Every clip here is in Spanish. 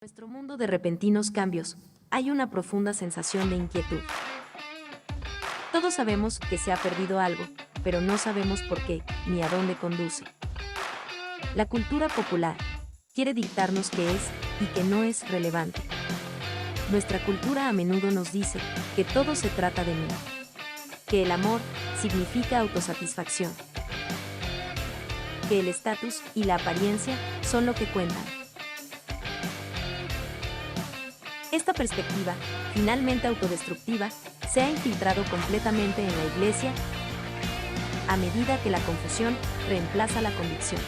En nuestro mundo de repentinos cambios, hay una profunda sensación de inquietud. Todos sabemos que se ha perdido algo, pero no sabemos por qué, ni a dónde conduce. La cultura popular quiere dictarnos qué es y qué no es relevante. Nuestra cultura a menudo nos dice que todo se trata de mí, que el amor significa autosatisfacción, que el estatus y la apariencia son lo que cuentan. Esta perspectiva, finalmente autodestructiva, se ha infiltrado completamente en la Iglesia a medida que la confusión reemplaza la convicción.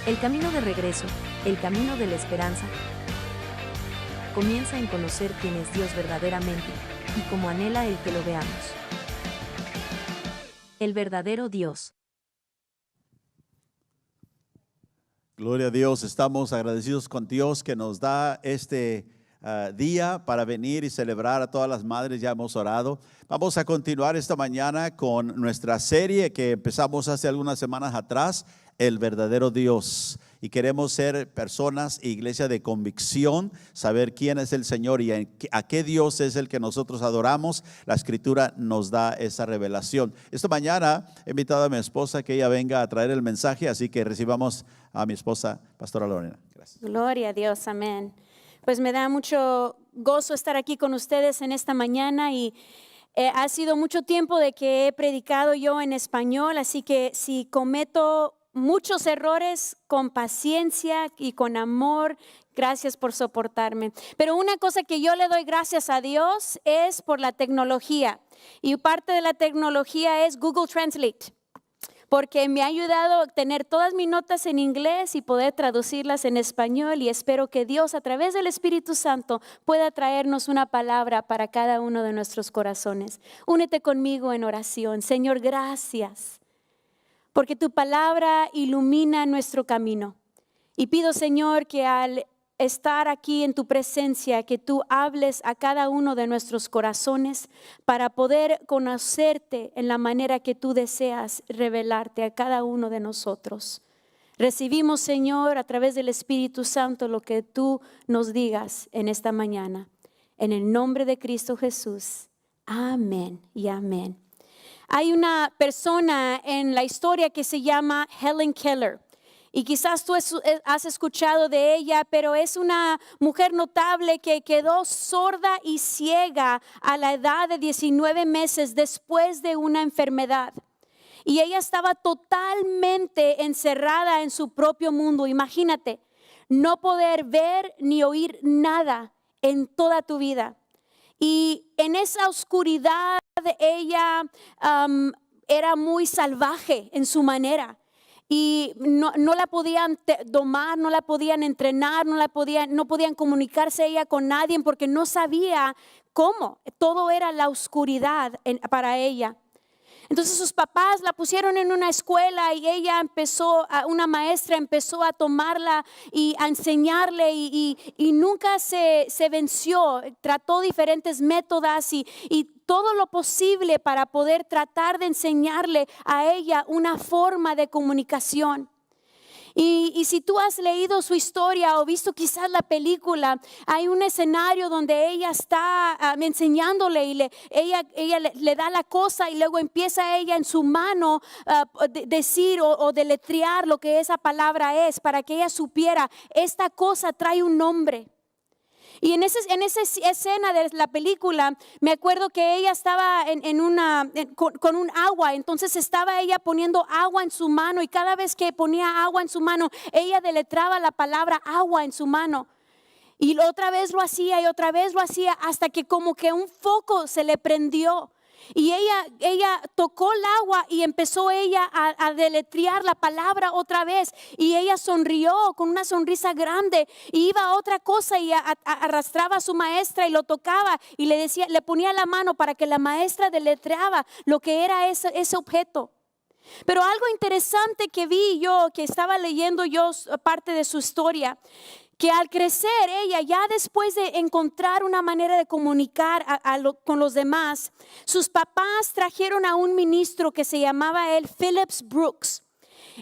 El camino de regreso, el camino de la esperanza, comienza en conocer quién es Dios verdaderamente y cómo anhela el que lo veamos. El verdadero Dios. Gloria a Dios, estamos agradecidos con Dios que nos da este día para venir y celebrar a todas las madres. Ya hemos orado. Vamos a continuar esta mañana con nuestra serie que empezamos hace algunas semanas atrás, El verdadero Dios. Y queremos ser personas, iglesia de convicción, saber quién es el Señor y a qué Dios es el que nosotros adoramos. La Escritura nos da esa revelación. Esta mañana he invitado a mi esposa que ella venga a traer el mensaje, así que recibamos a mi esposa, Pastora Lorena. Gracias. Gloria a Dios, amén. Pues me da mucho gozo estar aquí con ustedes en esta mañana y ha sido mucho tiempo de que he predicado yo en español, así que si cometo muchos errores, con paciencia y con amor, gracias por soportarme. Pero una cosa que yo le doy gracias a Dios es por la tecnología, y parte de la tecnología es Google Translate, porque me ha ayudado a tener todas mis notas en inglés y poder traducirlas en español, y espero que Dios a través del Espíritu Santo pueda traernos una palabra para cada uno de nuestros corazones. Únete conmigo en oración. Señor, gracias, porque tu palabra ilumina nuestro camino. Y pido, Señor, que al estar aquí en tu presencia, que tú hables a cada uno de nuestros corazones para poder conocerte en la manera que tú deseas revelarte a cada uno de nosotros. Recibimos, Señor, a través del Espíritu Santo lo que tú nos digas en esta mañana. En el nombre de Cristo Jesús. Amén y amén. Hay una persona en la historia que se llama Helen Keller. Y quizás tú has escuchado de ella, pero es una mujer notable que quedó sorda y ciega a la edad de 19 meses después de una enfermedad. Y ella estaba totalmente encerrada en su propio mundo. Imagínate, no poder ver ni oír nada en toda tu vida. Y en esa oscuridad ella era muy salvaje en su manera. Y no la podían domar, no la podían entrenar, no podían comunicarse ella con nadie porque no sabía cómo. Todo era la oscuridad para ella. Entonces sus papás la pusieron en una escuela y ella una maestra empezó a tomarla y a enseñarle y nunca se venció. Trató diferentes métodos y todo lo posible para poder tratar de enseñarle a ella una forma de comunicación. Y si tú has leído su historia o visto quizás la película, hay un escenario donde ella está enseñándole y ella le da la cosa y luego empieza ella en su mano decir o deletrear lo que esa palabra es para que ella supiera, esta cosa trae un nombre. Y en esa escena de la película, me acuerdo que ella estaba con un agua, entonces estaba ella poniendo agua en su mano y cada vez que ponía agua en su mano, ella deletraba la palabra agua en su mano. Y otra vez lo hacía y otra vez lo hacía hasta que como que un foco se le prendió. Y ella tocó el agua y empezó ella a deletrear la palabra otra vez. Y ella sonrió con una sonrisa grande. Y iba a otra cosa y arrastraba a su maestra y lo tocaba. Y le ponía la mano para que la maestra deletreaba lo que era ese objeto. Pero algo interesante que vi yo, que estaba leyendo yo parte de su historia, que al crecer ella, ya después de encontrar una manera de comunicar con los demás, sus papás trajeron a un ministro que se llamaba Phillips Brooks.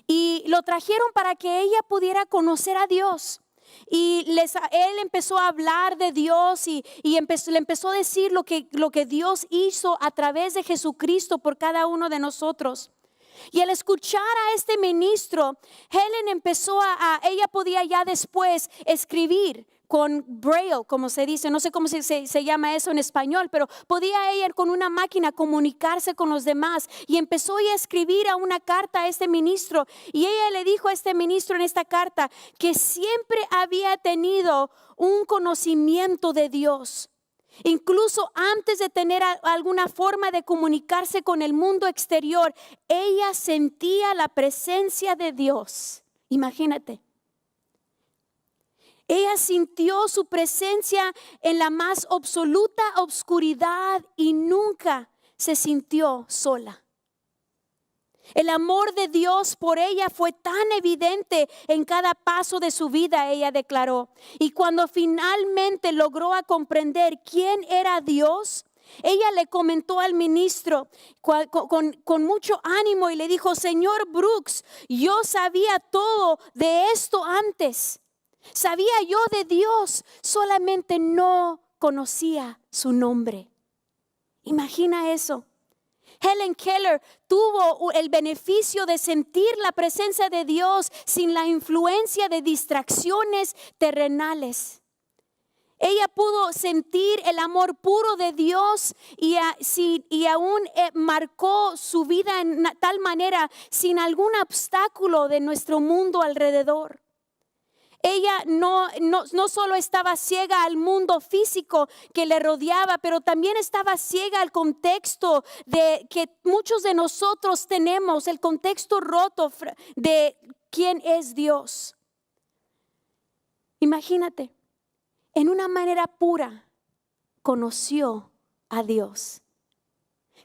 y lo trajeron para que ella pudiera conocer a Dios. Y él empezó a hablar de Dios y le empezó a decir lo que Dios hizo a través de Jesucristo por cada uno de nosotros. Y al escuchar a este ministro, Helen empezó ella podía ya después escribir con braille, como se dice, no sé cómo se llama eso en español, pero podía ella con una máquina comunicarse con los demás y empezó a escribir a una carta a este ministro, y ella le dijo a este ministro en esta carta que siempre había tenido un conocimiento de Dios. Incluso antes de tener alguna forma de comunicarse con el mundo exterior, ella sentía la presencia de Dios. Imagínate. Ella sintió su presencia en la más absoluta oscuridad y nunca se sintió sola. El amor de Dios por ella fue tan evidente en cada paso de su vida, ella declaró. Y cuando finalmente logró comprender quién era Dios, ella le comentó al ministro con mucho ánimo y le dijo: Señor Brooks, yo sabía todo de esto antes. Sabía yo de Dios, solamente no conocía su nombre. Imagina eso. Helen Keller tuvo el beneficio de sentir la presencia de Dios sin la influencia de distracciones terrenales. Ella pudo sentir el amor puro de Dios y aún marcó su vida en tal manera sin algún obstáculo de nuestro mundo alrededor. Ella no solo estaba ciega al mundo físico que le rodeaba, pero también estaba ciega al contexto de que muchos de nosotros tenemos, el contexto roto de quién es Dios. Imagínate, en una manera pura conoció a Dios.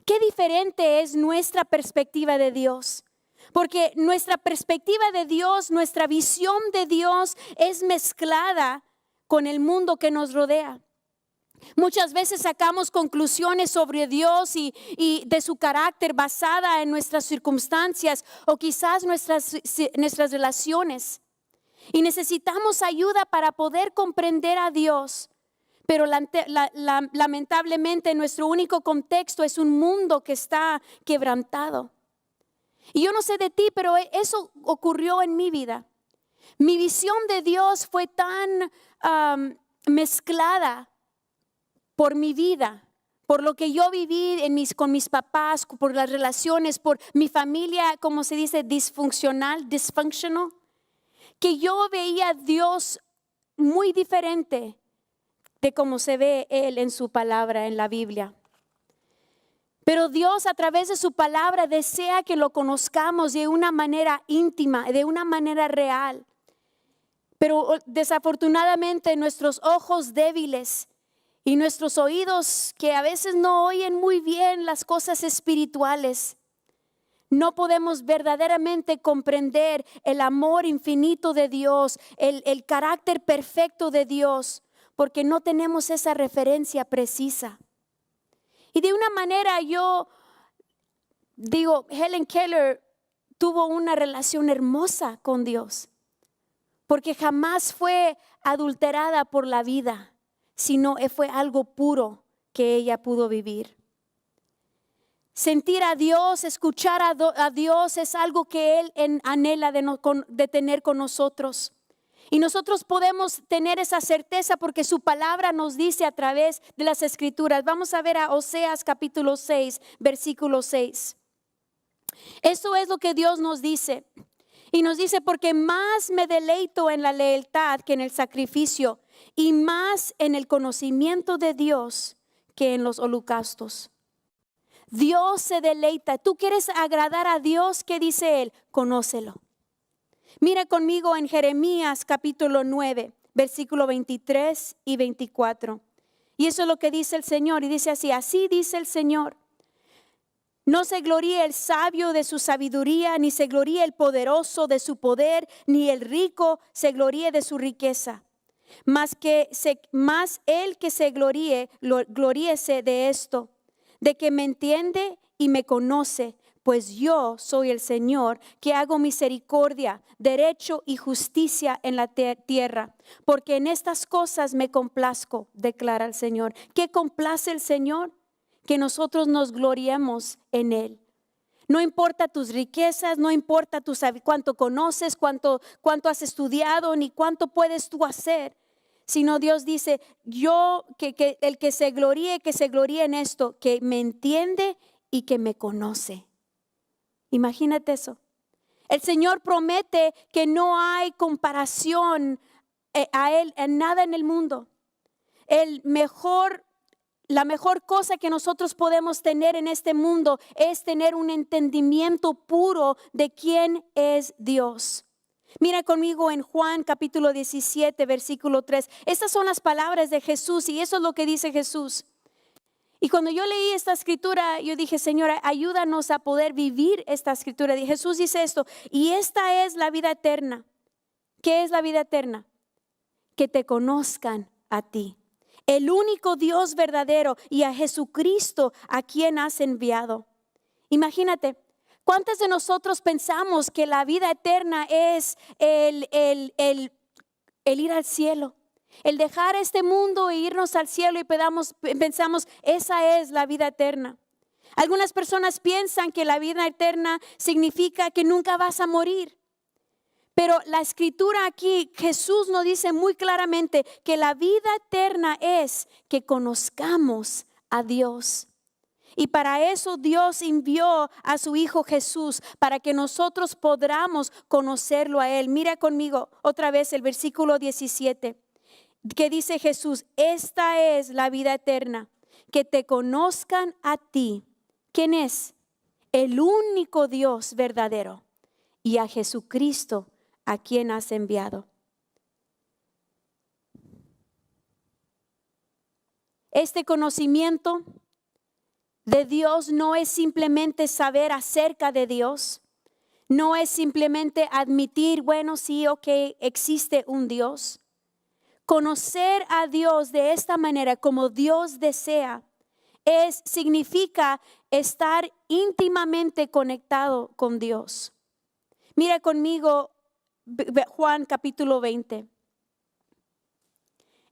Qué diferente es nuestra perspectiva de Dios. Porque nuestra perspectiva de Dios, nuestra visión de Dios es mezclada con el mundo que nos rodea. Muchas veces sacamos conclusiones sobre Dios y de su carácter basada en nuestras circunstancias o quizás nuestras relaciones. Y necesitamos ayuda para poder comprender a Dios. Pero lamentablemente nuestro único contexto es un mundo que está quebrantado. Y yo no sé de ti, pero eso ocurrió en mi vida. Mi visión de Dios fue tan mezclada por mi vida, por lo que yo viví con mis papás, por las relaciones, por mi familia, como se dice, dysfunctional, que yo veía a Dios muy diferente de cómo se ve Él en su palabra, en la Biblia. Pero Dios a través de su palabra desea que lo conozcamos de una manera íntima, de una manera real. Pero desafortunadamente nuestros ojos débiles y nuestros oídos que a veces no oyen muy bien las cosas espirituales, no podemos verdaderamente comprender el amor infinito de Dios, el carácter perfecto de Dios, porque no tenemos esa referencia precisa. Y de una manera yo digo, Helen Keller tuvo una relación hermosa con Dios, porque jamás fue adulterada por la vida, sino fue algo puro que ella pudo vivir. Sentir a Dios, escuchar a Dios es algo que Él anhela de tener con nosotros. Y nosotros podemos tener esa certeza porque su palabra nos dice a través de las Escrituras. Vamos a ver a Oseas capítulo 6, versículo 6. Esto es lo que Dios nos dice. Y nos dice: porque más me deleito en la lealtad que en el sacrificio, y más en el conocimiento de Dios que en los holocaustos. Dios se deleita. ¿Tú quieres agradar a Dios? ¿Qué dice Él? Conócelo. Mira conmigo en Jeremías capítulo 9, versículo 23 y 24. Y eso es lo que dice el Señor. Y dice así: así dice el Señor: no se gloríe el sabio de su sabiduría, ni se gloríe el poderoso de su poder, ni el rico se gloríe de su riqueza. Más el que se gloríese de esto, de que me entiende y me conoce, pues yo soy el Señor que hago misericordia, derecho y justicia en la tierra, porque en estas cosas me complazco, declara el Señor. ¿Qué complace el Señor? Que nosotros nos gloriemos en Él. No importa tus riquezas, no importa cuánto conoces, cuánto has estudiado, ni cuánto puedes tú hacer, sino Dios dice, que el que se gloríe en esto, que me entiende y que me conoce. Imagínate eso. El Señor promete que no hay comparación a Él en nada en el mundo. La mejor cosa que nosotros podemos tener en este mundo es tener un entendimiento puro de quién es Dios. Mira conmigo en Juan capítulo 17, versículo 3. Estas son las palabras de Jesús y eso es lo que dice Jesús. Y cuando yo leí esta escritura, yo dije, Señor, ayúdanos a poder vivir esta escritura. Y Jesús dice esto, y esta es la vida eterna. ¿Qué es la vida eterna? Que te conozcan a ti, el único Dios verdadero, y a Jesucristo a quien has enviado. Imagínate, ¿cuántos de nosotros pensamos que la vida eterna es el ir al cielo? El dejar este mundo e irnos al cielo y pensamos, esa es la vida eterna. Algunas personas piensan que la vida eterna significa que nunca vas a morir. Pero la escritura aquí, Jesús nos dice muy claramente que la vida eterna es que conozcamos a Dios. Y para eso Dios envió a su Hijo Jesús, para que nosotros podamos conocerlo a Él. Mira conmigo otra vez el versículo 17. Que dice Jesús, esta es la vida eterna, que te conozcan a ti. ¿Quién es? El único Dios verdadero, y a Jesucristo a quien has enviado. Este conocimiento de Dios no es simplemente saber acerca de Dios, no es simplemente admitir, bueno, sí, ok, existe un Dios. Conocer a Dios de esta manera, como Dios desea, significa estar íntimamente conectado con Dios. Mira conmigo Juan capítulo 20.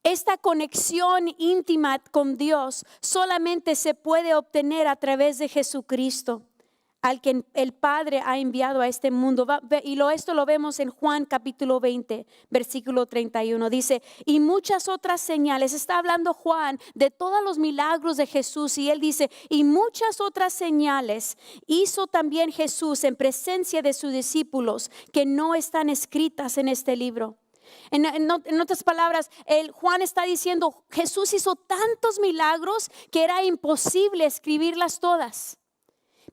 Esta conexión íntima con Dios solamente se puede obtener a través de Jesucristo, al que el Padre ha enviado a este mundo. Esto lo vemos en Juan capítulo 20, versículo 31. Dice, y muchas otras señales. Está hablando Juan de todos los milagros de Jesús. Y él dice, y muchas otras señales hizo también Jesús en presencia de sus discípulos, que no están escritas en este libro. En otras palabras, Juan está diciendo, Jesús hizo tantos milagros que era imposible escribirlas todas.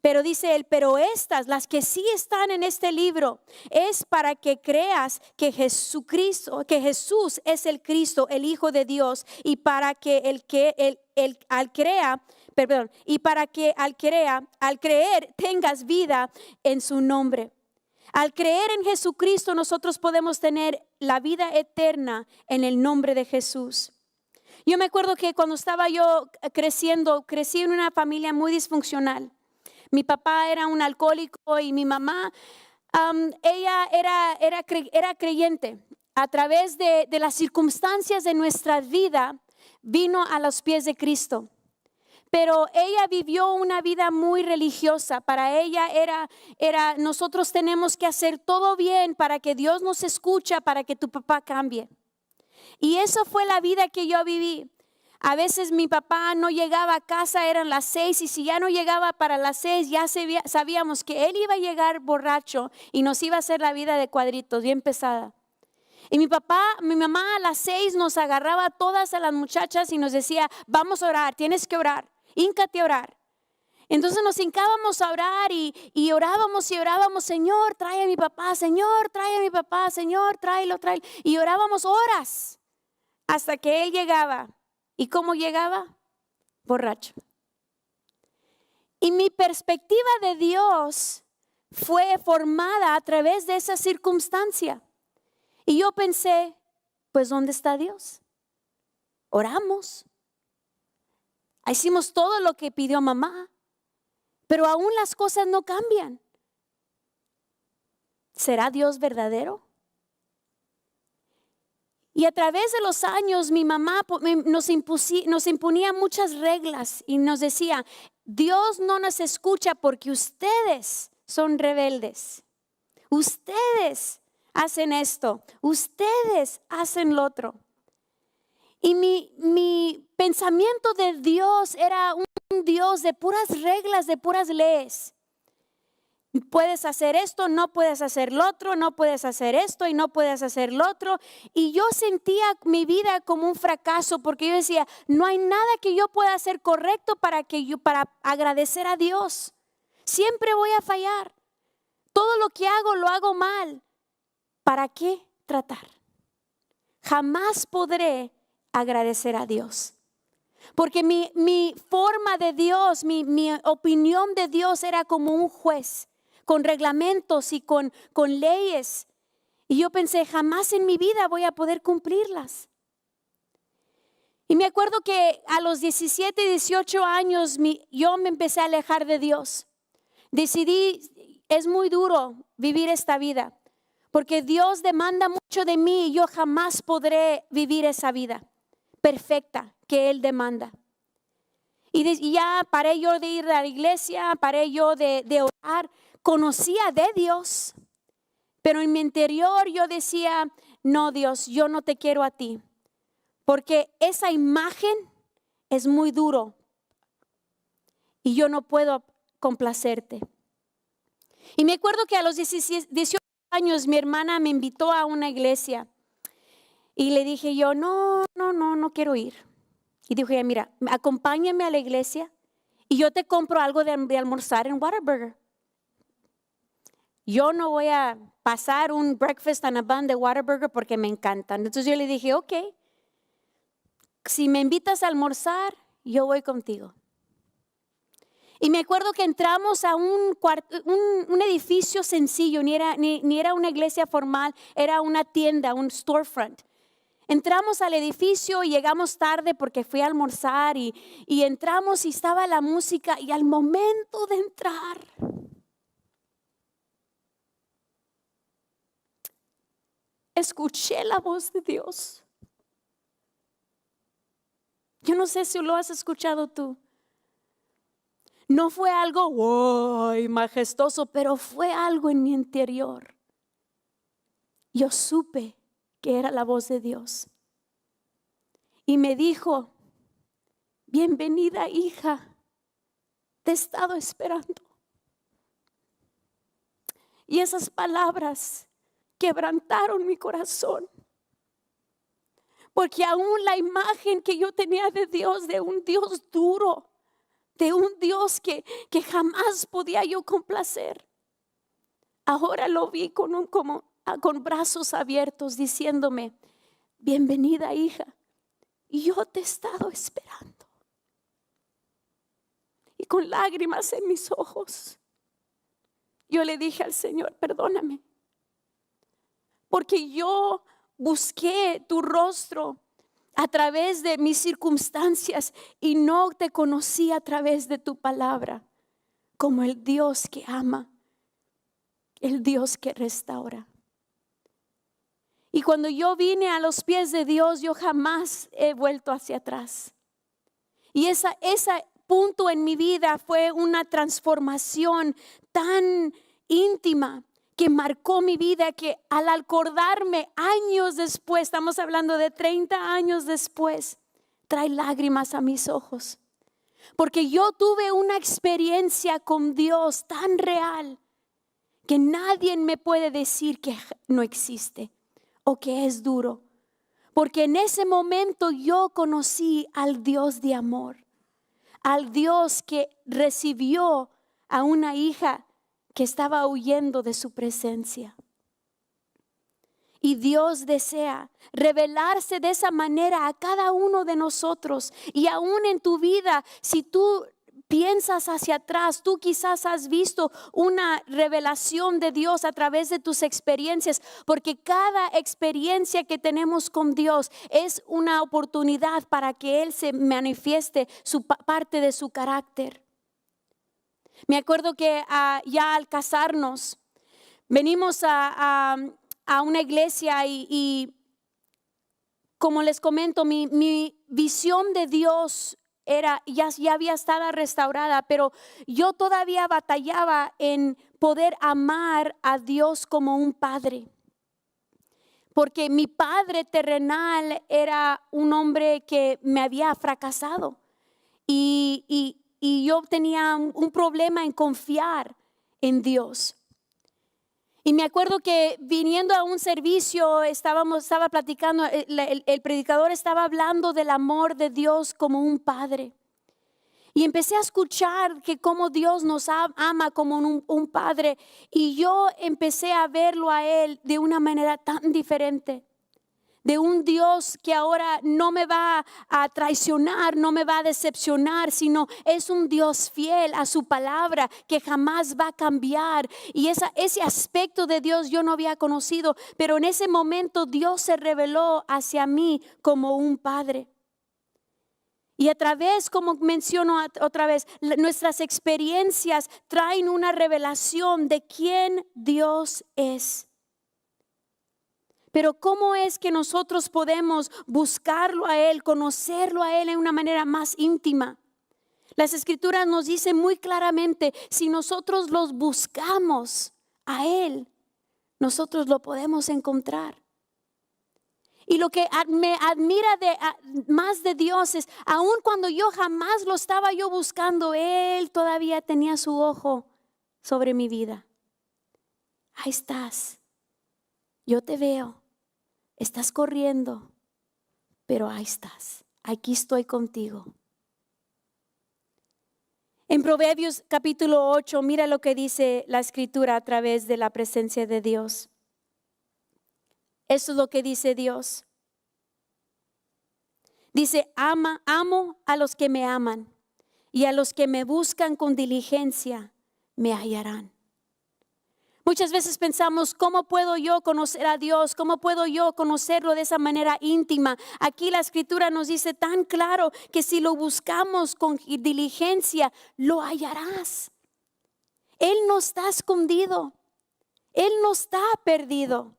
Pero dice él, pero estas, las que sí están en este libro, es para que creas que Jesús es el Cristo, el Hijo de Dios, y para que al creer tengas vida en su nombre. Al creer en Jesucristo, nosotros podemos tener la vida eterna en el nombre de Jesús. Yo me acuerdo que cuando estaba yo creciendo, crecí en una familia muy disfuncional. Mi papá era un alcohólico y mi mamá, ella era creyente. A través de las circunstancias de nuestra vida, vino a los pies de Cristo. Pero ella vivió una vida muy religiosa. Para ella era nosotros tenemos que hacer todo bien para que Dios nos escuche, para que tu papá cambie. Y eso fue la vida que yo viví. A veces mi papá no llegaba a casa, eran las 6, y si ya no llegaba para las 6, ya sabíamos que él iba a llegar borracho y nos iba a hacer la vida de cuadritos, bien pesada. Y mi mamá a las 6 nos agarraba a todas a las muchachas y nos decía, vamos a orar, tienes que orar, híncate a orar. Entonces nos hincábamos a orar y orábamos, Señor, trae a mi papá, Señor, trae a mi papá, Señor, tráelo. Y orábamos horas hasta que él llegaba. ¿Y cómo llegaba? Borracho. Y mi perspectiva de Dios fue formada a través de esa circunstancia. Y yo pensé, pues ¿dónde está Dios? Oramos. Hicimos todo lo que pidió mamá. pero aún las cosas no cambian. ¿Será Dios verdadero? Y a través de los años mi mamá nos imponía muchas reglas y nos decía, Dios no nos escucha porque ustedes son rebeldes. Ustedes hacen esto, ustedes hacen lo otro. Y mi pensamiento de Dios era un Dios de puras reglas, de puras leyes. Puedes hacer esto, no puedes hacer lo otro, no puedes hacer esto y no puedes hacer lo otro. Y yo sentía mi vida como un fracaso porque yo decía, no hay nada que yo pueda hacer correcto para agradecer a Dios. Siempre voy a fallar. Todo lo que hago lo hago mal. ¿Para qué tratar? Jamás podré agradecer a Dios. Porque mi forma de Dios, mi opinión de Dios era como un juez, con reglamentos y con leyes. Y yo pensé, jamás en mi vida voy a poder cumplirlas. Y me acuerdo que a los 17, 18 años yo me empecé a alejar de Dios. Decidí, es muy duro vivir esta vida, porque Dios demanda mucho de mí y yo jamás podré vivir esa vida perfecta que Él demanda. Y ya paré yo de ir a la iglesia, paré yo de orar. Conocía de Dios, pero en mi interior yo decía, no Dios, yo no te quiero a ti, porque esa imagen es muy duro y yo no puedo complacerte. Y me acuerdo que a los 18 años mi hermana me invitó a una iglesia y le dije yo, no quiero ir. Y dije, mira, acompáñame a la iglesia y yo te compro algo de almorzar en Whataburger. Yo no voy a pasar un breakfast and a bun de Whataburger porque me encantan. Entonces yo le dije, ok, si me invitas a almorzar, yo voy contigo. Y me acuerdo que entramos a un edificio sencillo, ni era una iglesia formal, era una tienda, un storefront. Entramos al edificio y llegamos tarde porque fui a almorzar y entramos y estaba la música y al momento de entrar, escuché la voz de Dios. Yo no sé si lo has escuchado tú. No fue algo wow, majestuoso, pero fue algo en mi interior. Yo supe que era la voz de Dios. Y me dijo, bienvenida hija, te he estado esperando. Y esas palabras quebrantaron mi corazón. Porque aún la imagen que yo tenía de Dios, de un Dios duro, de un Dios que jamás podía yo complacer, ahora lo vi con brazos abiertos diciéndome, bienvenida hija, y yo te he estado esperando. Y con lágrimas en mis ojos, yo le dije al Señor, perdóname, porque yo busqué tu rostro a través de mis circunstancias y no te conocí a través de tu palabra como el Dios que ama, el Dios que restaura. Y cuando yo vine a los pies de Dios, yo jamás he vuelto hacia atrás. Y ese punto en mi vida fue una transformación tan íntima que marcó mi vida, que al acordarme años después, estamos hablando de 30 años después, trae lágrimas a mis ojos. Porque yo tuve una experiencia con Dios tan real que nadie me puede decir que no existe o que es duro. Porque en ese momento yo conocí al Dios de amor, al Dios que recibió a una hija que estaba huyendo de su presencia. Y Dios desea revelarse de esa manera a cada uno de nosotros. Y aún en tu vida, si tú piensas hacia atrás, tú quizás has visto una revelación de Dios a través de tus experiencias, porque cada experiencia que tenemos con Dios es una oportunidad para que Él se manifieste parte de su carácter. Me acuerdo que ya al casarnos, venimos a una iglesia y como les comento, mi visión de Dios ya había estado restaurada, pero yo todavía batallaba en poder amar a Dios como un padre. Porque mi padre terrenal era un hombre que me había fracasado y yo tenía un problema en confiar en Dios. Y me acuerdo que viniendo a un servicio estaba platicando, el predicador estaba hablando del amor de Dios como un padre. Y empecé a escuchar que cómo Dios nos ama como un padre. Y yo empecé a verlo a Él de una manera tan diferente. De un Dios que ahora no me va a traicionar, no me va a decepcionar, sino es un Dios fiel a su palabra que jamás va a cambiar. Y ese aspecto de Dios yo no había conocido, pero en ese momento Dios se reveló hacia mí como un padre. Y a través, como menciono otra vez, nuestras experiencias traen una revelación de quién Dios es. Pero ¿cómo es que nosotros podemos buscarlo a Él, conocerlo a Él en una manera más íntima? Las Escrituras nos dicen muy claramente, si nosotros los buscamos a Él, nosotros lo podemos encontrar. Y lo que me admira más de Dios es, aun cuando yo jamás lo estaba yo buscando, Él todavía tenía su ojo sobre mi vida. Ahí estás, yo te veo. Estás corriendo, pero ahí estás. Aquí estoy contigo. En Proverbios capítulo 8, mira lo que dice la Escritura a través de la presencia de Dios. Eso es lo que dice Dios. Dice, amo a los que me aman y a los que me buscan con diligencia me hallarán. Muchas veces pensamos, ¿cómo puedo yo conocer a Dios? ¿Cómo puedo yo conocerlo de esa manera íntima? Aquí la Escritura nos dice tan claro que si lo buscamos con diligencia, lo hallarás. Él no está escondido. Él no está perdido.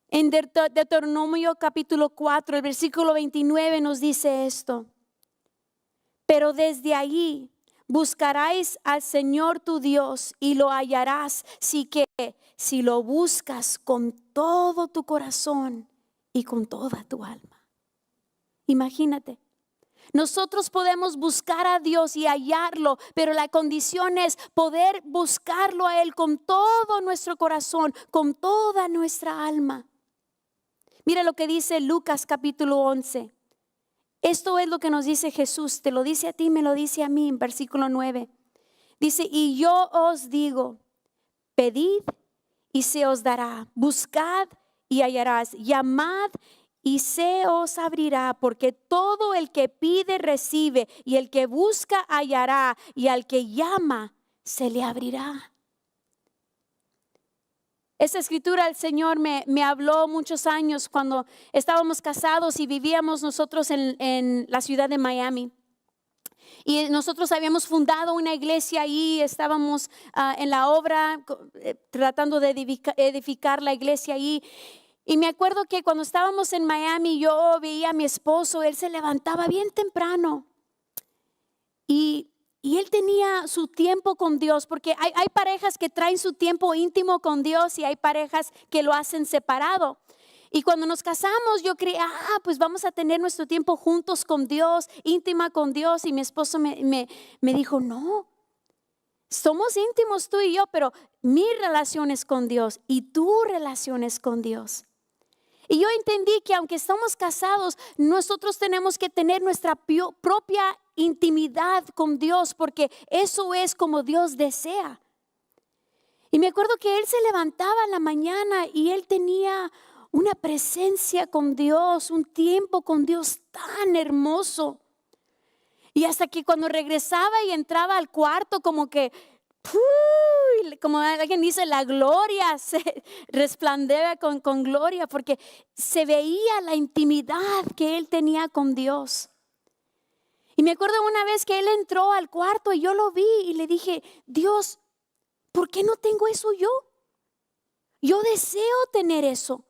En Deuteronomio capítulo 4, el versículo 29 nos dice esto. Pero desde allí buscarás al Señor tu Dios y lo hallarás si lo buscas con todo tu corazón y con toda tu alma. Imagínate, nosotros podemos buscar a Dios y hallarlo, pero la condición es poder buscarlo a Él con todo nuestro corazón, con toda nuestra alma. Mira lo que dice Lucas capítulo 11. Esto es lo que nos dice Jesús, te lo dice a ti, me lo dice a mí en versículo 9. Dice, y yo os digo, pedid y se os dará, buscad y hallarás, llamad y se os abrirá, porque todo el que pide recibe, y el que busca hallará, y al que llama se le abrirá. Esa escritura el Señor me habló muchos años cuando estábamos casados y vivíamos nosotros en la ciudad de Miami. Y nosotros habíamos fundado una iglesia ahí, estábamos en la obra tratando de edificar la iglesia ahí. Y me acuerdo que cuando estábamos en Miami yo veía a mi esposo, él se levantaba bien temprano. Y él tenía su tiempo con Dios, porque hay parejas que traen su tiempo íntimo con Dios y hay parejas que lo hacen separado. Y cuando nos casamos yo creía, pues vamos a tener nuestro tiempo juntos con Dios, íntima con Dios. Y mi esposo me dijo, no, somos íntimos tú y yo, pero mi relación es con Dios y tu relación es con Dios. Y yo entendí que aunque estamos casados, nosotros tenemos que tener nuestra propia intimidad con Dios, porque eso es como Dios desea. Y me acuerdo que él se levantaba en la mañana y él tenía una presencia con Dios, un tiempo con Dios tan hermoso. Y hasta que cuando regresaba y entraba al cuarto, como que como alguien dice, la gloria se resplandece con gloria, porque se veía la intimidad que él tenía con Dios. Y me acuerdo una vez que él entró al cuarto y yo lo vi y le dije, Dios, ¿por qué no tengo eso yo? Yo deseo tener eso.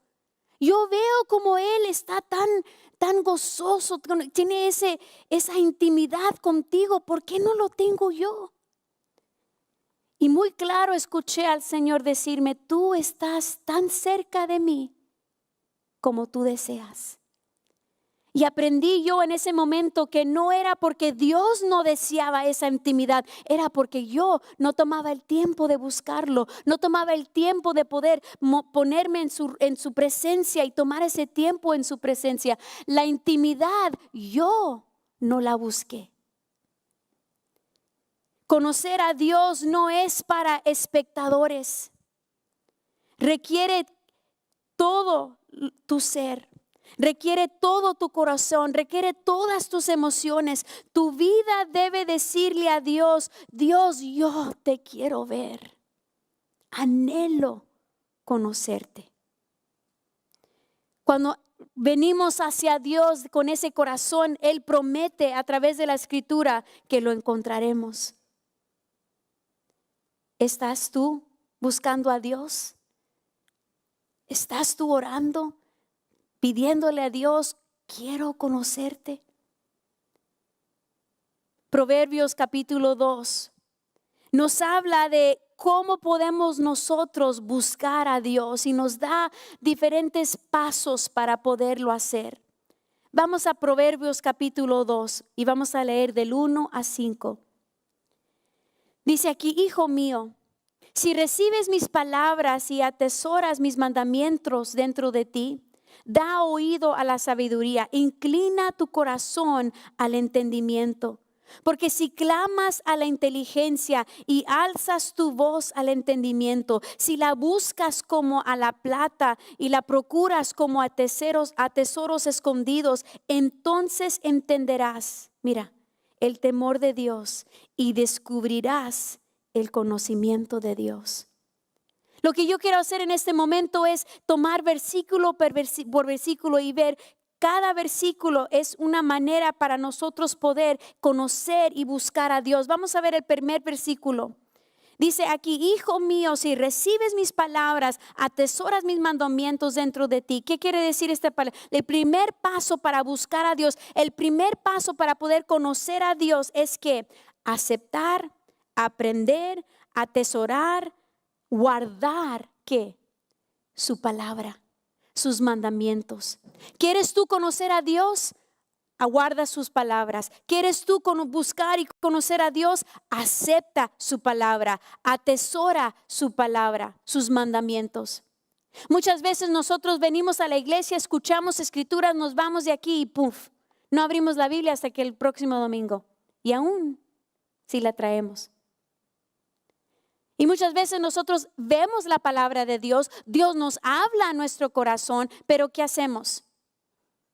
Yo veo como él está tan gozoso, tiene esa intimidad contigo. ¿Por qué no lo tengo yo? Y muy claro escuché al Señor decirme, tú estás tan cerca de mí como tú deseas. Y aprendí yo en ese momento que no era porque Dios no deseaba esa intimidad, era porque yo no tomaba el tiempo de buscarlo, no tomaba el tiempo de poder ponerme en su presencia y tomar ese tiempo en su presencia. La intimidad yo no la busqué. Conocer a Dios no es para espectadores. Requiere todo tu ser. Requiere todo tu corazón, requiere todas tus emociones. Tu vida debe decirle a Dios, Dios, yo te quiero ver. Anhelo conocerte. Cuando venimos hacia Dios con ese corazón, Él promete a través de la Escritura que lo encontraremos. ¿Estás tú buscando a Dios? ¿Estás tú orando? Pidiéndole a Dios, quiero conocerte. Proverbios capítulo 2 nos habla de cómo podemos nosotros buscar a Dios y nos da diferentes pasos para poderlo hacer. Vamos a Proverbios capítulo 2 y vamos a leer del 1 a 5. Dice aquí, hijo mío, si recibes mis palabras y atesoras mis mandamientos dentro de ti, da oído a la sabiduría, inclina tu corazón al entendimiento. Porque si clamas a la inteligencia y alzas tu voz al entendimiento, si la buscas como a la plata y la procuras como a tesoros escondidos, entonces entenderás, mira, el temor de Dios y descubrirás el conocimiento de Dios. Lo que yo quiero hacer en este momento es tomar versículo por versículo y ver cada versículo es una manera para nosotros poder conocer y buscar a Dios. Vamos a ver el primer versículo. Dice aquí, hijo mío, si recibes mis palabras, atesoras mis mandamientos dentro de ti. ¿Qué quiere decir esta palabra? El primer paso para buscar a Dios, el primer paso para poder conocer a Dios es que aceptar, aprender, atesorar, guardar, ¿qué? Su palabra, sus mandamientos. ¿Quieres tú conocer a Dios? Aguarda sus palabras. ¿Quieres tú buscar y conocer a Dios? Acepta su palabra, atesora su palabra, sus mandamientos. Muchas veces nosotros venimos a la iglesia, escuchamos escrituras, nos vamos de aquí y ¡puf! No abrimos la Biblia hasta que el próximo domingo. Y aún si la traemos. Y muchas veces nosotros vemos la palabra de Dios, Dios nos habla a nuestro corazón, pero ¿qué hacemos?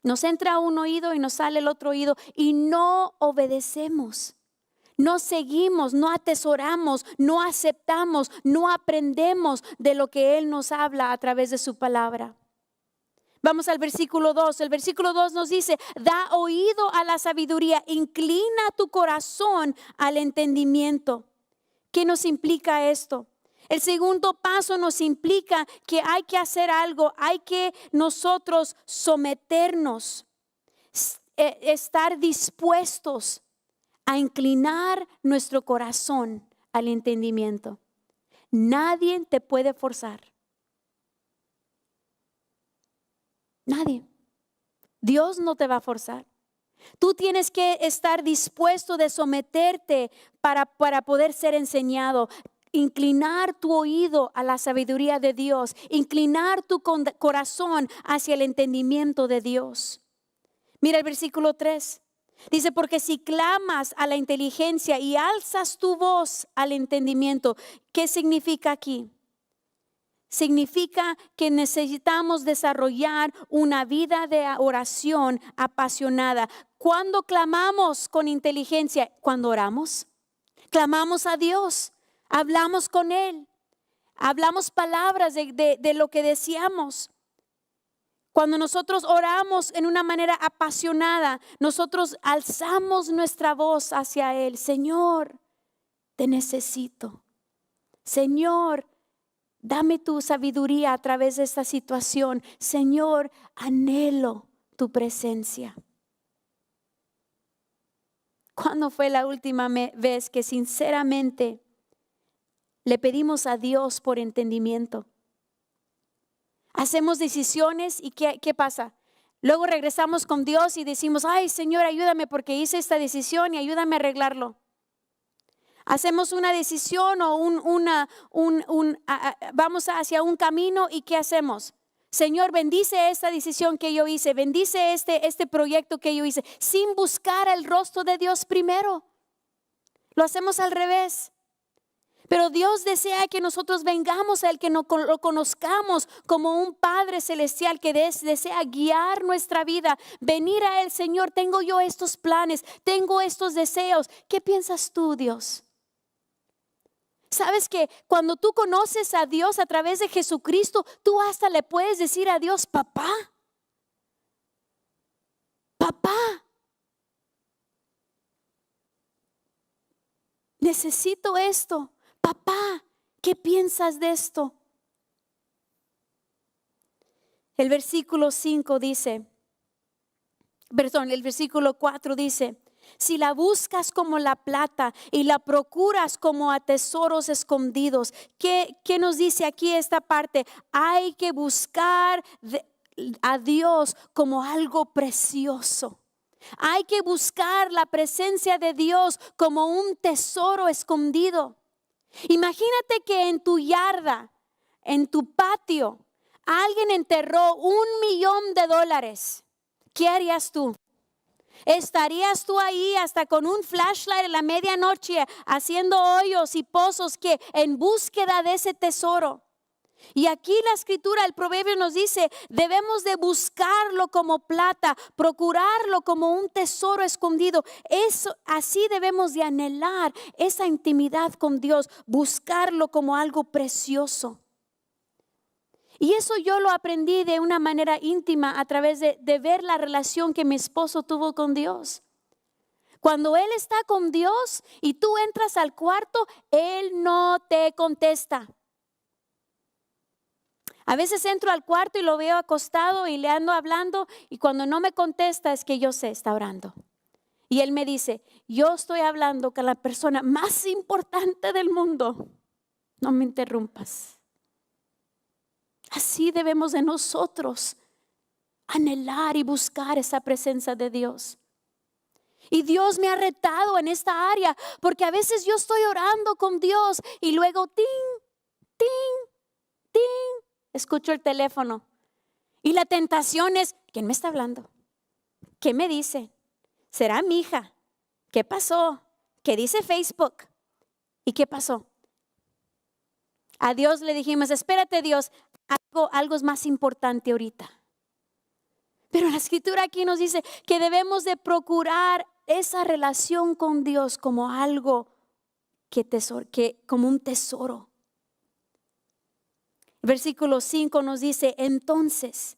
Nos entra un oído y nos sale el otro oído y no obedecemos, no seguimos, no atesoramos, no aceptamos, no aprendemos de lo que Él nos habla a través de su palabra. Vamos al versículo 2. El versículo 2 nos dice, da oído a la sabiduría, inclina tu corazón al entendimiento. ¿Qué nos implica esto? El segundo paso nos implica que hay que hacer algo, hay que nosotros someternos, estar dispuestos a inclinar nuestro corazón al entendimiento. Nadie te puede forzar. Nadie. Dios no te va a forzar. Tú tienes que estar dispuesto de someterte para poder ser enseñado. Inclinar tu oído a la sabiduría de Dios. Inclinar tu corazón hacia el entendimiento de Dios. Mira el versículo 3. Dice, porque si clamas a la inteligencia y alzas tu voz al entendimiento, ¿qué significa aquí? Significa que necesitamos desarrollar una vida de oración apasionada. ¿Cuándo clamamos con inteligencia? Cuando oramos. Clamamos a Dios, hablamos con Él, hablamos palabras de lo que deseamos. Cuando nosotros oramos en una manera apasionada, nosotros alzamos nuestra voz hacia Él. Señor, te necesito. Señor, dame tu sabiduría a través de esta situación. Señor, anhelo tu presencia. ¿Cuándo fue la última vez que sinceramente le pedimos a Dios por entendimiento? Hacemos decisiones y ¿qué pasa? Luego regresamos con Dios y decimos, ay Señor, ayúdame porque hice esta decisión y ayúdame a arreglarlo. Hacemos una decisión o vamos hacia un camino y ¿qué hacemos? Señor, bendice esta decisión que yo hice, bendice este proyecto que yo hice, sin buscar el rostro de Dios primero. Lo hacemos al revés. Pero Dios desea que nosotros vengamos a Él, que lo conozcamos como un Padre Celestial que desea guiar nuestra vida. Venir a Él, Señor, tengo yo estos planes, tengo estos deseos. ¿Qué piensas tú, Dios? Sabes que cuando tú conoces a Dios a través de Jesucristo, tú hasta le puedes decir a Dios, papá, papá, necesito esto. Papá, ¿qué piensas de esto? El versículo 5 dice, el versículo 4 dice, si la buscas como la plata y la procuras como a tesoros escondidos. ¿Qué nos dice aquí esta parte? Hay que buscar a Dios como algo precioso. Hay que buscar la presencia de Dios como un tesoro escondido. Imagínate que en tu yarda, en tu patio, alguien enterró $1,000,000. ¿Qué harías tú? ¿Estarías tú ahí hasta con un flashlight en la medianoche haciendo hoyos y pozos en búsqueda de ese tesoro? Y aquí la escritura, el proverbio nos dice, debemos de buscarlo como plata, procurarlo como un tesoro escondido. Así debemos de anhelar esa intimidad con Dios, buscarlo como algo precioso. Y eso yo lo aprendí de una manera íntima a través de ver la relación que mi esposo tuvo con Dios. Cuando él está con Dios y tú entras al cuarto, él no te contesta. A veces entro al cuarto y lo veo acostado y le ando hablando y cuando no me contesta es que yo sé, está orando. Y él me dice, yo estoy hablando con la persona más importante del mundo. No me interrumpas. Así debemos de nosotros anhelar y buscar esa presencia de Dios. Y Dios me ha retado en esta área porque a veces yo estoy orando con Dios y luego ting, ting, ting. Escucho el teléfono y la tentación es, ¿quién me está hablando? ¿Qué me dice? ¿Será mi hija? ¿Qué pasó? ¿Qué dice Facebook? ¿Y qué pasó? A Dios le dijimos, espérate Dios, algo es más importante ahorita. Pero la escritura aquí nos dice que debemos de procurar esa relación con Dios como algo como un tesoro. Versículo 5 nos dice, entonces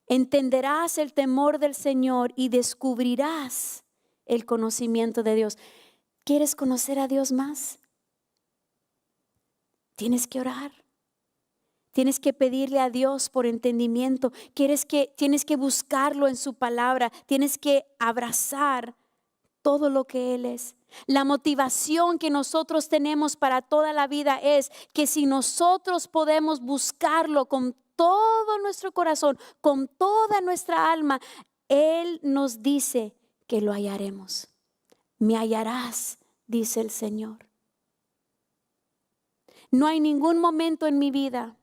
entenderás el temor del Señor y descubrirás el conocimiento de Dios. ¿Quieres conocer a Dios más? Tienes que orar. Tienes que pedirle a Dios por entendimiento. Tienes que buscarlo en su palabra. Tienes que abrazar todo lo que Él es. La motivación que nosotros tenemos para toda la vida es que si nosotros podemos buscarlo con todo nuestro corazón, con toda nuestra alma, Él nos dice que lo hallaremos. Me hallarás, dice el Señor. No hay ningún momento en mi vida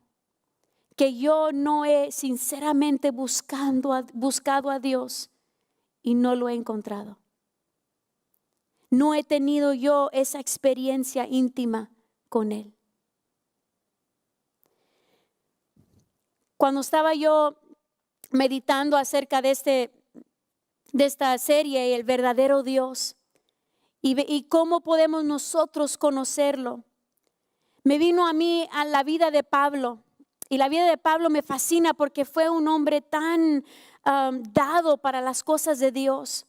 que yo no he sinceramente buscado a Dios y no lo he encontrado. No he tenido yo esa experiencia íntima con Él. Cuando estaba yo meditando acerca de esta serie, el verdadero Dios, y cómo podemos nosotros conocerlo, me vino a mí a la vida de Pablo. Y la vida de Pablo me fascina porque fue un hombre tan dado para las cosas de Dios.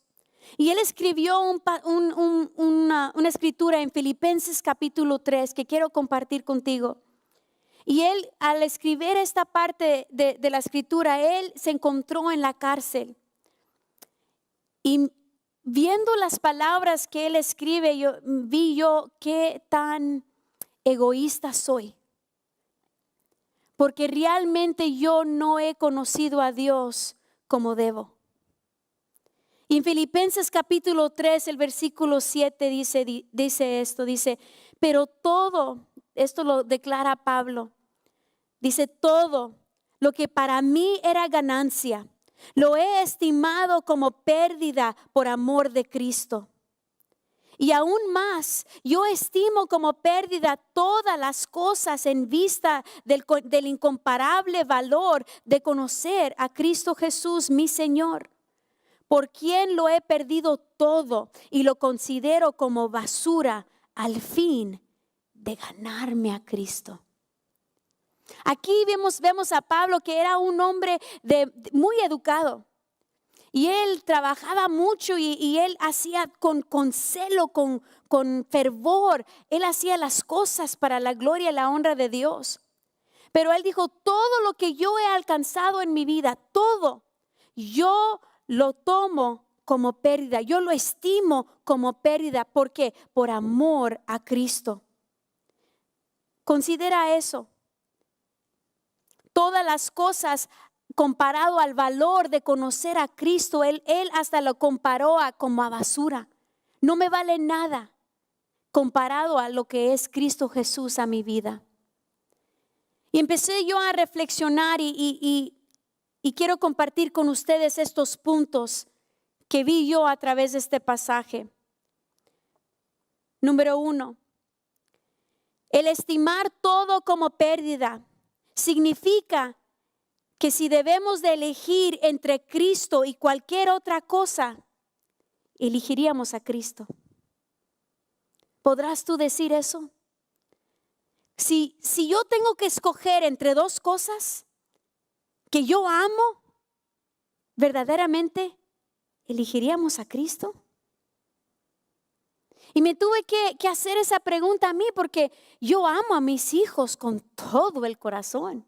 Y él escribió una escritura en Filipenses capítulo 3 que quiero compartir contigo. Y él, al escribir esta parte de la escritura, él se encontró en la cárcel. Y viendo las palabras que él escribe, vi yo qué tan egoísta soy. Porque realmente yo no he conocido a Dios como debo. Y en Filipenses capítulo 3, el versículo 7 dice esto, dice, pero todo, esto lo declara Pablo, dice todo lo que para mí era ganancia, lo he estimado como pérdida por amor de Cristo. Y aún más, yo estimo como pérdida todas las cosas en vista del incomparable valor de conocer a Cristo Jesús, mi Señor, por quien lo he perdido todo y lo considero como basura al fin de ganarme a Cristo. Aquí vemos a Pablo, que era un hombre muy educado. Y él trabajaba mucho y él hacía con celo, con fervor. Él hacía las cosas para la gloria y la honra de Dios. Pero él dijo, todo lo que yo he alcanzado en mi vida, todo, yo lo tomo como pérdida. Yo lo estimo como pérdida. ¿Por qué? Por amor a Cristo. Considera eso. Todas las cosas comparado al valor de conocer a Cristo, él hasta lo comparó como a basura. No me vale nada comparado a lo que es Cristo Jesús a mi vida. Y empecé yo a reflexionar y quiero compartir con ustedes estos puntos que vi yo a través de este pasaje. Número 1, el estimar todo como pérdida significa que si debemos de elegir entre Cristo y cualquier otra cosa, elegiríamos a Cristo. ¿Podrás tú decir eso? Si yo tengo que escoger entre dos cosas que yo amo, verdaderamente, ¿elegiríamos a Cristo? Y me tuve que hacer esa pregunta a mí porque yo amo a mis hijos con todo el corazón.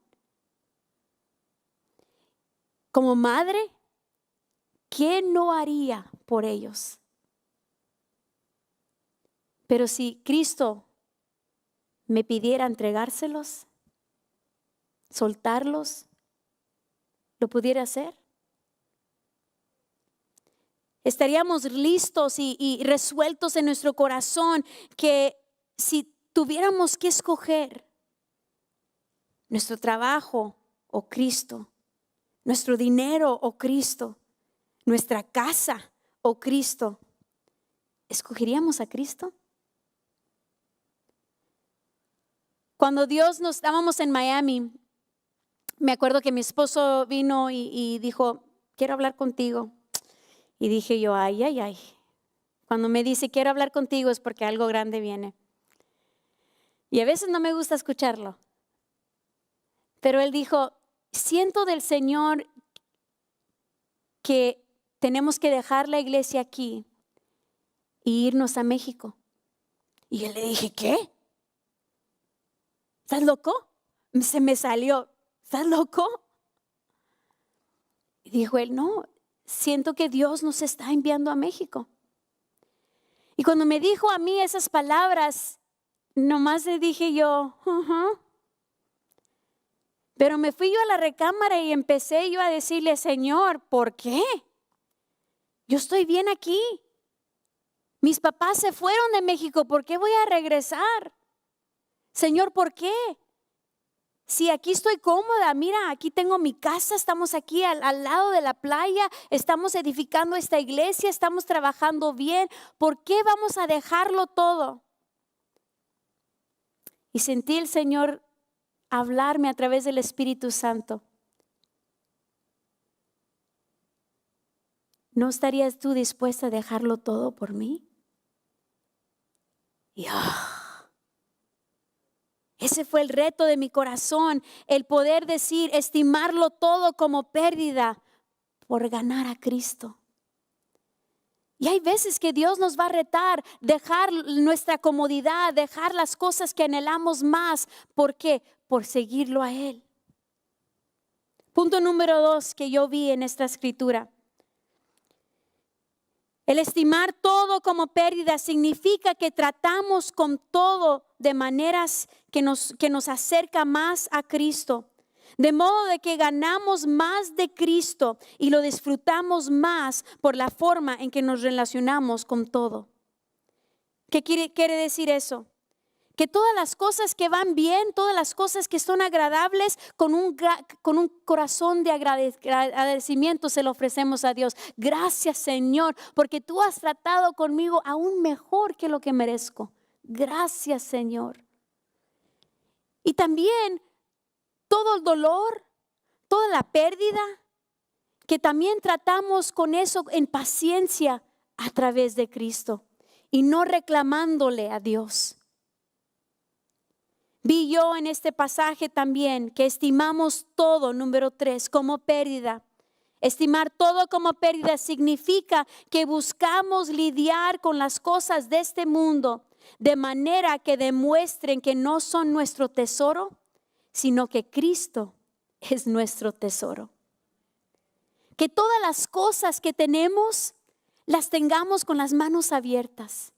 Como madre, ¿qué no haría por ellos? Pero si Cristo me pidiera entregárselos, soltarlos, ¿lo pudiera hacer? Estaríamos listos y resueltos en nuestro corazón que si tuviéramos que escoger nuestro trabajo o Cristo, nuestro dinero o Cristo, nuestra casa o Cristo, ¿escogeríamos a Cristo? Cuando estábamos en Miami, me acuerdo que mi esposo vino y dijo, quiero hablar contigo. Y dije yo, ay. Cuando me dice, quiero hablar contigo es porque algo grande viene. Y a veces no me gusta escucharlo. Pero él dijo, siento del Señor que tenemos que dejar la iglesia aquí e irnos a México. Y yo le dije, ¿qué? ¿Estás loco? Se me salió, ¿estás loco? Y dijo él, no, siento que Dios nos está enviando a México. Y cuando me dijo a mí esas palabras, nomás le dije yo, Pero me fui yo a la recámara y empecé yo a decirle, Señor, ¿por qué? Yo estoy bien aquí. Mis papás se fueron de México, ¿por qué voy a regresar? Señor, ¿por qué? Si aquí estoy cómoda, mira, aquí tengo mi casa, estamos aquí al lado de la playa, estamos edificando esta iglesia, estamos trabajando bien, ¿por qué vamos a dejarlo todo? Y sentí el Señor hablarme a través del Espíritu Santo. ¿No estarías tú dispuesta a dejarlo todo por mí? Y Ese fue el reto de mi corazón, el poder decir, estimarlo todo como pérdida por ganar a Cristo. Y hay veces que Dios nos va a retar, dejar nuestra comodidad, dejar las cosas que anhelamos más. ¿Por qué? Por seguirlo a Él. Punto número 2 que yo vi en esta escritura. El estimar todo como pérdida significa que tratamos con todo de maneras que nos acerca más a Cristo. De modo de que ganamos más de Cristo y lo disfrutamos más por la forma en que nos relacionamos con todo. ¿Qué quiere decir eso? Que todas las cosas que van bien, todas las cosas que son agradables, con un corazón de agradecimiento se lo ofrecemos a Dios. Gracias, Señor, porque tú has tratado conmigo aún mejor que lo que merezco. Gracias, Señor. Y también todo el dolor, toda la pérdida, que también tratamos con eso en paciencia a través de Cristo y no reclamándole a Dios. Vi yo en este pasaje también que estimamos todo, número 3, como pérdida. Estimar todo como pérdida significa que buscamos lidiar con las cosas de este mundo de manera que demuestren que no son nuestro tesoro, sino que Cristo es nuestro tesoro. Que todas las cosas que tenemos las tengamos con las manos abiertas.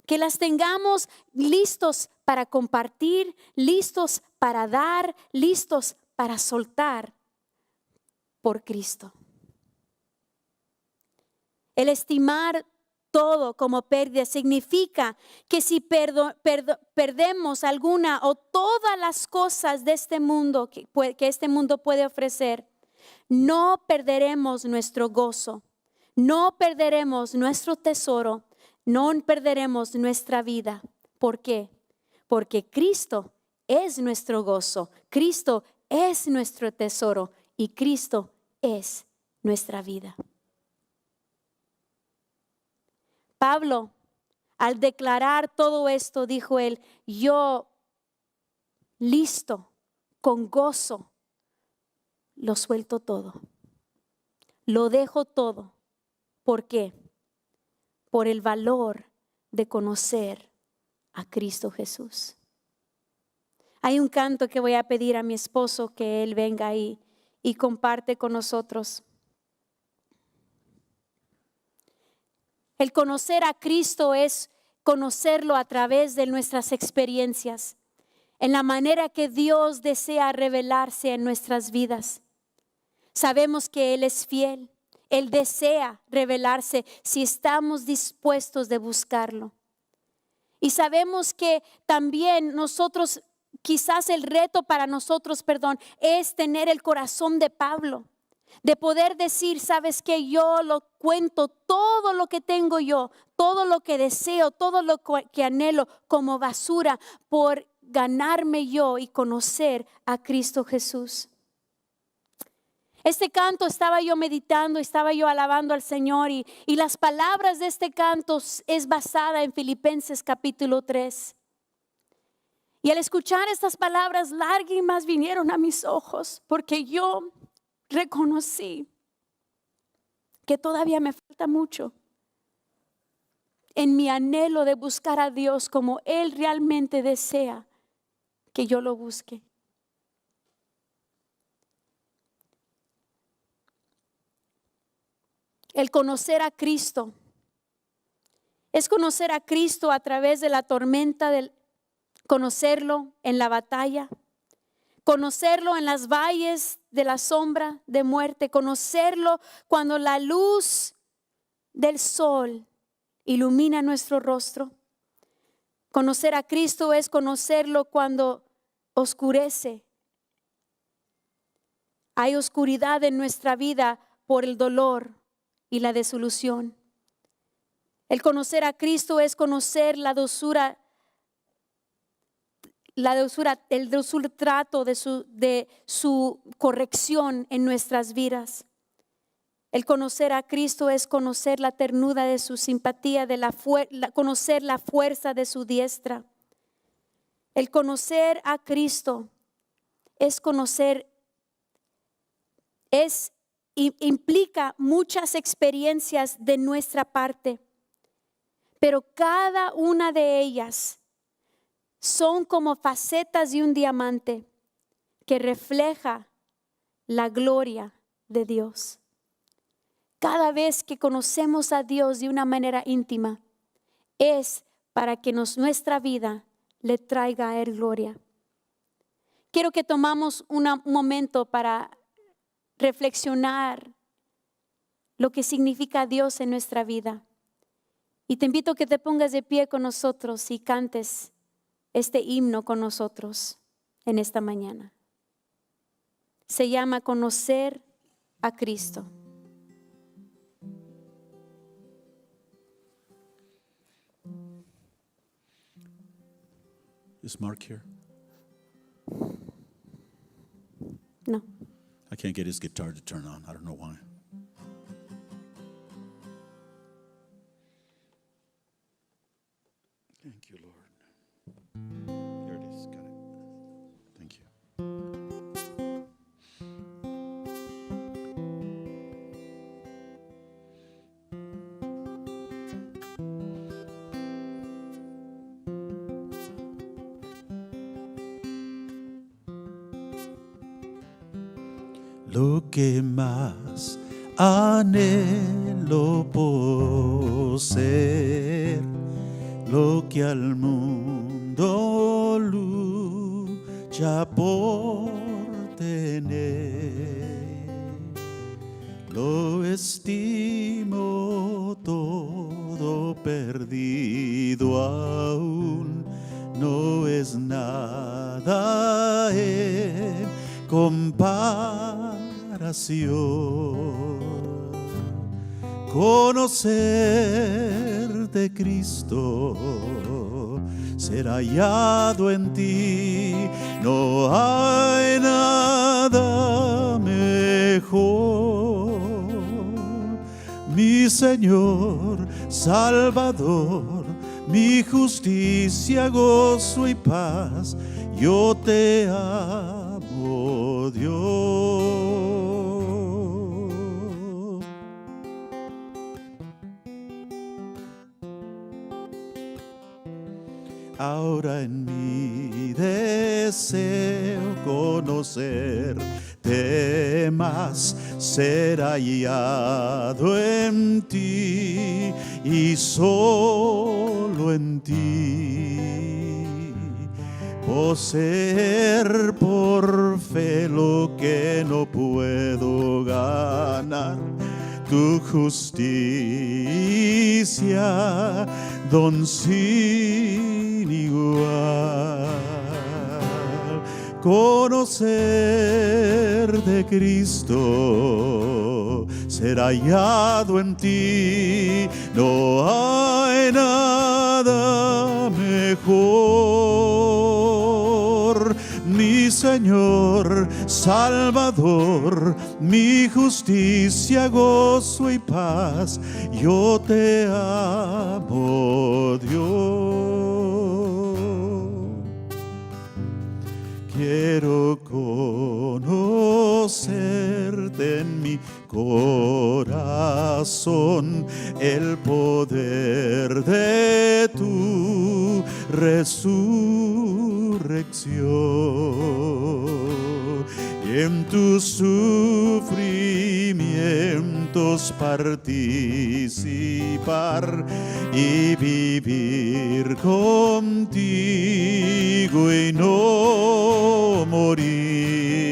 Que las tengamos listos para compartir, listos para dar, listos para soltar por Cristo. El estimar todo como pérdida significa que si perdemos alguna o todas las cosas de este mundo que este mundo puede ofrecer, no perderemos nuestro gozo, no perderemos nuestro tesoro, no perderemos nuestra vida. ¿Por qué? Porque Cristo es nuestro gozo, Cristo es nuestro tesoro y Cristo es nuestra vida. Pablo, al declarar todo esto, dijo él, yo listo, con gozo, lo suelto todo, lo dejo todo. ¿Por qué? Por el valor de conocer a Cristo Jesús. Hay un canto que voy a pedir a mi esposo que él venga ahí y comparte con nosotros. El conocer a Cristo es conocerlo a través de nuestras experiencias, en la manera que Dios desea revelarse en nuestras vidas. Sabemos que Él es fiel, Él desea revelarse si estamos dispuestos de buscarlo. Y sabemos que también nosotros, quizás el reto para nosotros, es tener el corazón de Pablo. De poder decir, sabes que yo lo cuento, todo lo que tengo yo, todo lo que deseo, todo lo que anhelo como basura por ganarme yo y conocer a Cristo Jesús. Este canto estaba yo meditando, estaba yo alabando al Señor y las palabras de este canto es basada en Filipenses capítulo 3. Y al escuchar estas palabras, lágrimas vinieron a mis ojos porque yo reconocí que todavía me falta mucho en mi anhelo de buscar a Dios como Él realmente desea que yo lo busque. El conocer a Cristo es conocer a Cristo a través de la tormenta, conocerlo en la batalla, conocerlo en las valles de la sombra de muerte, conocerlo cuando la luz del sol ilumina nuestro rostro. Conocer a Cristo es conocerlo cuando oscurece. Hay oscuridad en nuestra vida por el dolor y la desilusión. El conocer a Cristo es conocer el dulce trato de su corrección en nuestras vidas. El conocer a Cristo es conocer la ternura de su simpatía, conocer la fuerza de su diestra. El conocer a Cristo es implica muchas experiencias de nuestra parte, pero cada una de ellas son como facetas de un diamante que refleja la gloria de Dios. Cada vez que conocemos a Dios de una manera íntima, es para que nuestra vida le traiga a Él gloria. Quiero que tomamos un momento para reflexionar lo que significa Dios en nuestra vida. Y te invito a que te pongas de pie con nosotros y cantes este himno con nosotros en esta mañana. Se llama Conocer a Cristo. Is Mark here? No. I can't get his guitar to turn on. I don't know why. Thank you, Lord. Here it is. Got it. Thank you. Lo que más anhelo poseer, lo que al mundo lucha por tener, lo estimo todo perdido aún, no es nada en comparación. Conocer de Cristo, ser hallado en ti, no hay nada mejor. Mi Señor, Salvador, mi justicia, gozo y paz, yo te amo, Dios. Ahora en mi deseo conocerte más, ser hallado en ti y solo en ti, poseer por fe lo que no puedo ganar, tu justicia, don sin igual. Conocer de Cristo, ser hallado en ti, no hay nada mejor. Mi Señor, Salvador, mi justicia, gozo y paz, yo te amo, Dios. Quiero conocerte en mi corazón, el poder de tu resurrección, y en tus sufrimientos participar y vivir contigo y no morir.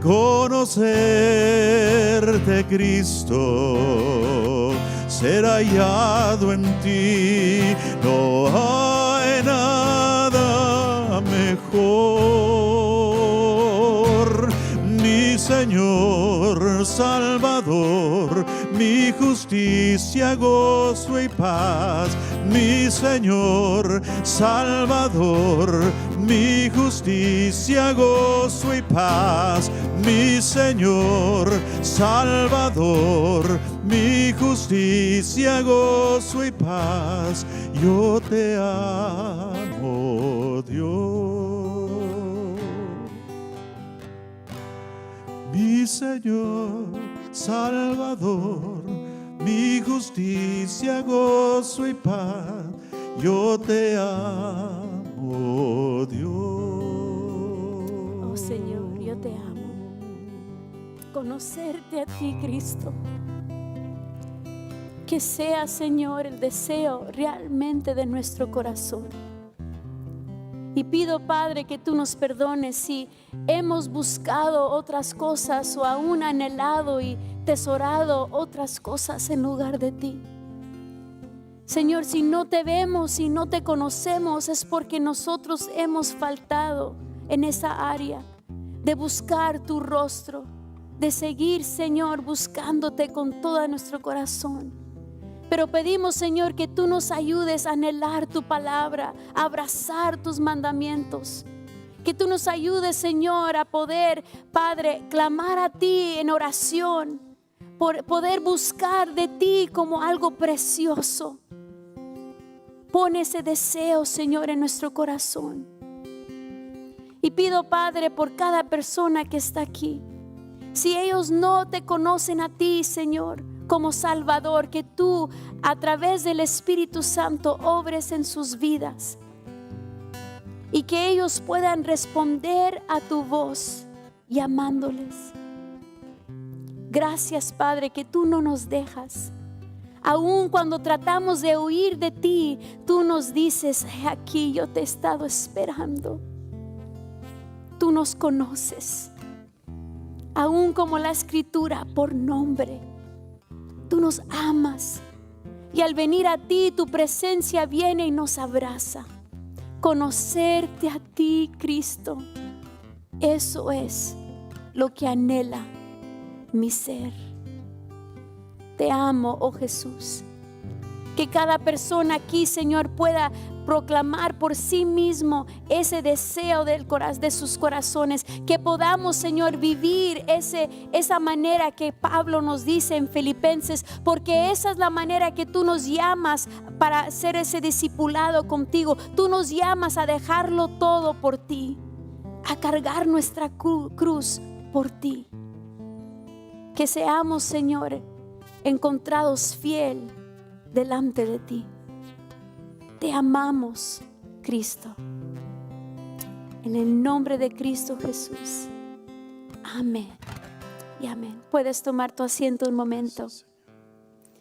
Conocerte, Cristo, ser hallado en ti, no hay nada mejor. Mi Señor, Salvador, mi justicia, gozo y paz. Mi Señor, Salvador, mi justicia, gozo y paz. Mi Señor, Salvador, mi justicia, gozo y paz, yo te amo, Dios. Mi Señor, Salvador, mi justicia, gozo y paz, yo te amo, Dios. Oh Señor, yo te amo. Conocerte a ti, Cristo. Que sea, Señor, el deseo realmente de nuestro corazón. Y pido, Padre, que tú nos perdones si hemos buscado otras cosas o aún anhelado y tesorado otras cosas en lugar de ti. Señor, si no te vemos, si no te conocemos, es porque nosotros hemos faltado en esa área de buscar tu rostro, de seguir, Señor, buscándote con todo nuestro corazón. Pero pedimos, Señor, que tú nos ayudes a anhelar tu palabra, a abrazar tus mandamientos. Que tú nos ayudes, Señor, a poder, Padre, clamar a ti en oración, por poder buscar de ti como algo precioso. Pon ese deseo, Señor, en nuestro corazón. Y pido, Padre, por cada persona que está aquí. Si ellos no te conocen a ti, Señor, como Salvador, que tú a través del Espíritu Santo obres en sus vidas y que ellos puedan responder a tu voz llamándoles. Gracias, Padre, que tú no nos dejas. Aun cuando tratamos de huir de ti, tú nos dices: aquí yo te he estado esperando. Tú nos conoces, aun como la Escritura, por nombre. Tú nos amas y al venir a ti tu presencia viene y nos abraza. Conocerte a ti, Cristo, eso es lo que anhela mi ser. Te amo, oh Jesús. Que cada persona aquí, Señor, pueda proclamar por sí mismo ese deseo de sus corazones. Que podamos, Señor, vivir esa manera que Pablo nos dice en Filipenses, porque esa es la manera que tú nos llamas para ser ese discipulado contigo. Tú nos llamas a dejarlo todo por ti, a cargar nuestra cruz por ti. Que seamos, Señor, encontrados fiel delante de ti. Te amamos, Cristo. En el nombre de Cristo Jesús. Amén y amén. Puedes tomar tu asiento un momento.